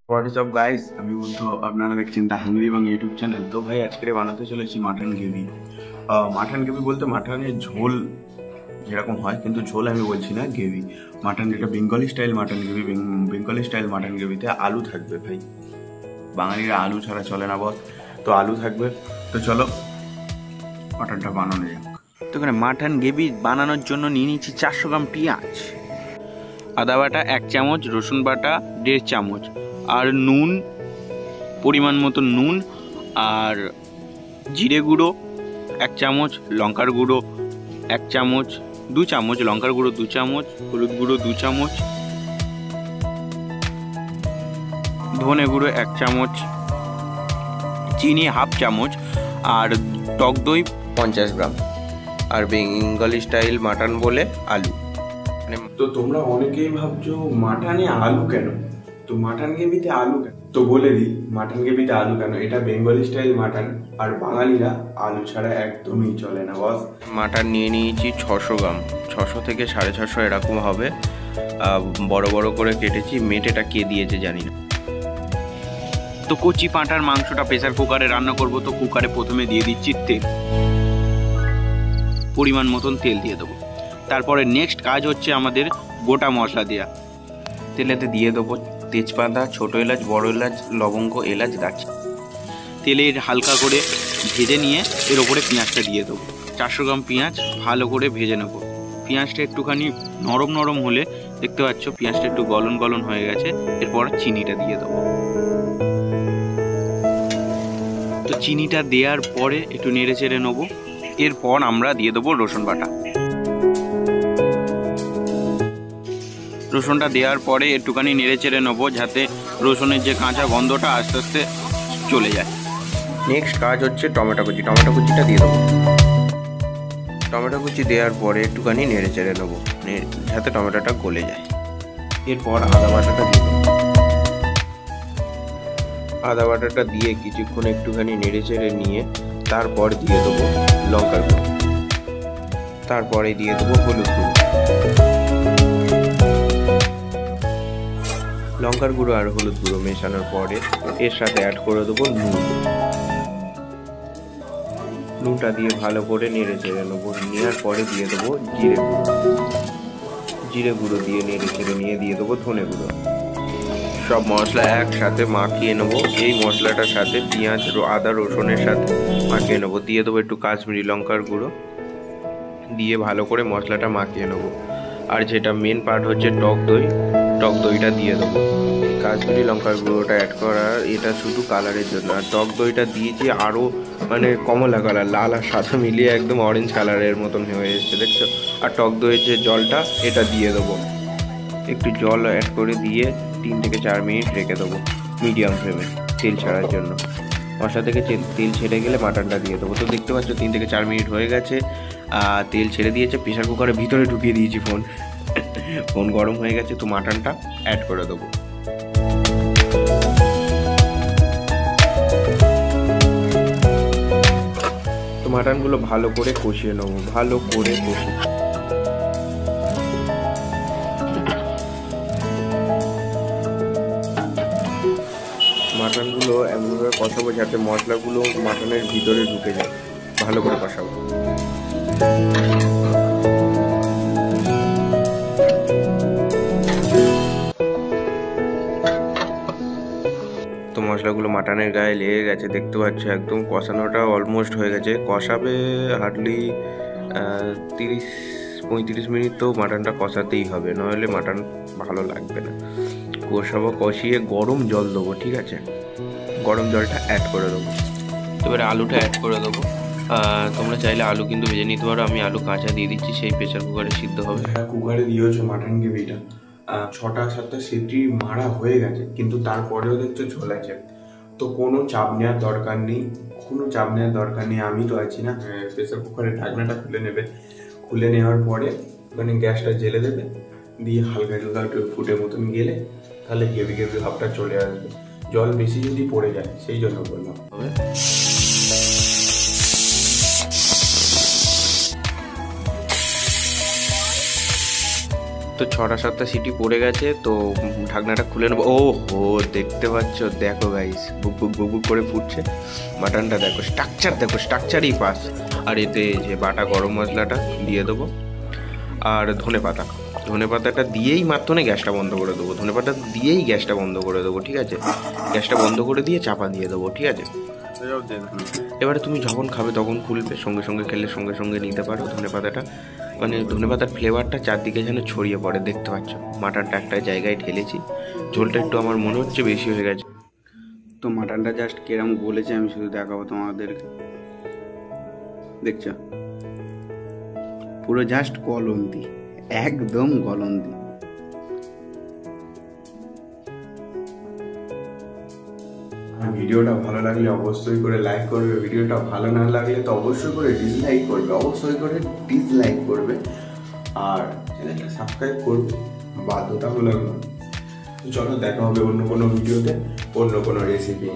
WhatsApp guys, আমি বুদ্ধ। আপনারা দেখছেন দ্য হাংরি এবং ইউটিউব চ্যানেল। তো ভাই আজকে বানাতে চলেছি মাটন গ্রেভি। মাটন গ্রেভি বলতে মাটনের ঝোল যেরকম হয়, কিন্তু ঝোল আমি বলছি না, গ্রেভি। মাটন এটা Bengali style mutton gravy. Bengali style mutton গ্রেভিতে আলু থাকবে ভাই, বাঙালিরা আলু ছাড়া চলে না বস। তো আলু থাকবে। তো চলো মাটনটা বানানো যাক। তো এখানে মাটন গ্রেভি বানানোর জন্য নিয়ে নিচ্ছি 400 গ্রাম পেঁয়াজ, আদা বাটা 1 চামচ, রসুন বাটা 1.5 চামচ, আর নুন পরিমাণ মতো নুন, আর জিরে গুঁড়ো 1 চামচ, লঙ্কার গুঁড়ো 1 চামচ, 2 চামচ লঙ্কার গুঁড়ো, 2 চামচ হলুদ গুঁড়ো, 2 চামচ ধনে গুঁড়ো, 1 চামচ চিনি 1/2 চামচ, আর টক দই 50 গ্রাম, আর বেঙ্গলি স্টাইল মাটন বলে আলু। তো তোমরা অনেকেই ভাবছো মাটনে আলু কেন, তো মাটন গ্রেভিতে আলু কেন? তো বলে দিই মাটন গ্রেভিতে আলু কেন। এটা বেঙ্গলি স্টাইল মাটন, আর বাঙালিরা আলু ছাড়া একদমই চলে না বস। মাটন নিয়ে নিয়েছি 600 গ্রাম, 600 থেকে 650 এরকম হবে। বড় বড় করে কেটেছি, মেটেটা কে দিয়েছে জানি না। তো কচি পাঁঠার মাংসটা প্রেসার কুকারে রান্না করব। তো কুকারে প্রথমে দিয়ে দিচ্ছি তেল, পরিমাণ মতন তেল দিয়ে দেবো। তারপরে নেক্সট কাজ হচ্ছে আমাদের গোটা মশলা দেওয়া। তেলেতে দিয়ে দেবো তেজপাতা, ছোটো এলাচ, বড় এলাচ, লবঙ্গ, এলাচ, দারচিনি। তেলের হালকা করে ভেজে নিয়ে এর ওপরে পেঁয়াজটা দিয়ে দেবো। 400 গ্রাম পেঁয়াজ ভালো করে ভেজে নেব। পেঁয়াজটা একটুখানি নরম নরম হলে, দেখতে পাচ্ছ পেঁয়াজটা একটু গলন গলন হয়ে গেছে, এরপর চিনিটা দিয়ে দেবো। তো চিনিটা দেওয়ার পরে একটু নেড়ে চেড়ে নেবো। এরপর আমরা দিয়ে দেবো রসুন বাটা। রসুনটা দেওয়ার পরে একটুখানি নেড়ে চেড়ে নেবো, যাতে রসুনের যে কাঁচা গন্ধটা আস্তে আস্তে চলে যায়। নেক্সট কাজ হচ্ছে টমেটো কুচি। টমেটো কুচিটা দিয়ে দেবো। টমেটো কুচি দেওয়ার পরে একটুখানি নেড়ে চেড়ে নেবো, যাতে টমেটোটা গলে যায়। এরপর আদা বাটাটা দিয়ে দেবো। আদা বাটাটা দিয়ে কিছুক্ষণ একটুখানি নেড়ে চেড়ে নিয়ে তারপর দিয়ে দেবো লঙ্কার গুঁড়ো, তারপরে দিয়ে দেবো হলুদ গুঁড়ো। লঙ্কার গুঁড়ো আর হলুদ গুঁড়ো মেশানোর পরে এর সাথে অ্যাড করে দেবো নুন। নুনটা দিয়ে ভালো করে নেড়ে চেড়ে নেবো। নেওয়ার পরে দিয়ে দেবো জিরে গুঁড়ো। জিরে গুঁড়ো দিয়ে নেড়ে চেড়ে নিয়ে দিয়ে দেবো ধনে গুঁড়ো। সব মশলা একসাথে মাখিয়ে নেবো। এই মশলাটার সাথে পেঁয়াজ, আদা, রসুনের সাথে মাখিয়ে নেবো। দিয়ে দেবো একটু কাশ্মীরি লঙ্কার গুঁড়ো, দিয়ে ভালো করে মশলাটা মাখিয়ে নেবো। আর যেটা মেন পার্ট হচ্ছে টক দই, টক দইটা দিয়ে দেবো। কাশ্মীরি লঙ্কার গুঁড়োটা অ্যাড করা এটা শুধু কালারের জন্য, আর টক দইটা দিয়েছি আরও মানে কমলা কালার, লাল আর সাদা মিলিয়ে একদম অরেঞ্জ কালারের মতন হয়ে এসছে, দেখছো। আর টক দইয়ের যে জলটা এটা দিয়ে দেবো। একটু জল অ্যাড করে দিয়ে 3 থেকে 4 মিনিট রেখে দেবো মিডিয়াম ফ্লেমে তেল ছাড়ার জন্য। মশলা থেকে তেল ছেড়ে গেলে মাটনটা দিয়ে দেবো। তো দেখতে পাচ্ছ 3 থেকে 4 মিনিট হয়ে গেছে, তেল ছেড়ে দিয়েছে। প্রেসার কুকারের ভিতরে ঢুকিয়ে দিয়েছি ফোন গরম হয়ে গেছে। তো মাটনটা অ্যাড করে দেবো। তো মাটনগুলো ভালো করে কষিয়ে নেবো, ভালো করে কষিয়ে। মাটনগুলো এমনভাবে কষাবো যাতে মশলাগুলো মাটনের ভিতরে ঢুকে যায়, ভালো করে কষাবো। তো মশলাগুলো মাটনের গায়ে লেগে গেছে, দেখতে পাচ্ছ একদম কষানোটা অলমোস্ট হয়ে গেছে। কষাবে হার্ডলি 30-35 মিনিট তো মাটনটা কষাতেই হবে, নাহলে মাটন ভালো লাগবে না। কষাবো, কষিয়ে গরম জল দেবো, ঠিক আছে। গরম জলটা অ্যাড করে দেবো। এবারে আলুটা অ্যাড করে দেবো। তোমরা চাইলে আলু কিন্তু ভেজে নিতে পারো, আমি আলু কাঁচা দিয়ে দিচ্ছি, সেই প্রেসার কুকারে সিদ্ধ হবে। কুকারে দিয়েছো মাটন গ্রেভিটা, 6-7টা সিটি মারা হয়ে গেছে, কিন্তু তারপরেও দেখছো ঝোল আছে। তো কোনো চাপ নেওয়ার দরকার নেই, কোনো চাপ নেওয়ার দরকার নেই, আমি তো আছি না। প্রেসার কুকারের ঢাকনাটা খুলে নেবে। খুলে নেওয়ার পরে মানে গ্যাসটা জেলে দেবে, দিয়ে হালকা হালকা একটু ফুটে মতন গেলে তাহলে গ্রেভি গ্রেভি ভাবটা চলে আসবে। জল বেশি যদি পড়ে যায় সেই জন্য বললাম। তো 6-7টা সিটি পড়ে গেছে, তো ঢাকনাটা খুলে নেবো। ও হো, দেখতে পাচ্ছ, দেখো গাইস, বুক বুক বুক বুক করে ফুটছে। মাটনটা দেখো, স্ট্রাকচারই পাস। আর এতে যে বাটা গরম মশলাটা দিয়ে দেবো, আর ধনে পাতাটা দিয়েই মাত্র গ্যাসটা বন্ধ করে দেবো। ধনে পাতা দিয়েই গ্যাসটা বন্ধ করে দেবো, ঠিক আছে? গ্যাসটা বন্ধ করে দিয়ে চাপা দিয়ে দেবো, ঠিক আছে? এবারে তুমি যখন খাবে তখন খুলবে, সঙ্গে সঙ্গে খেলে সঙ্গে সঙ্গে নিতে পারো। ধনে পাতাটা মানে ধনে পাতার ফ্লেভারটা চারদিকে যেন ছড়িয়ে পড়ে, দেখতে পাচ্ছ। মাটনটা একটা জায়গায় ঢেলেছি, ঝোলটা একটু আমার মনে হচ্ছে বেশি হয়ে গেছে। তো মাটনটা জাস্ট কিরম বলেছে আমি শুধু দেখাবো তোমাদেরকে। দেখছো, পুরো জাস্ট গলন্তি, একদম গলন্তি। ভিডিওটা ভালো লাগলে অবশ্যই করে লাইক করবে, ভিডিওটা ভালো না লাগলে তো অবশ্যই করে ডিসলাইক করবে, আর চ্যানেলটা সাবস্ক্রাইব করবে, বাধ্যতামূলক নয়। চলো দেখা হবে অন্য কোনো ভিডিওতে, অন্য কোনো রেসিপি।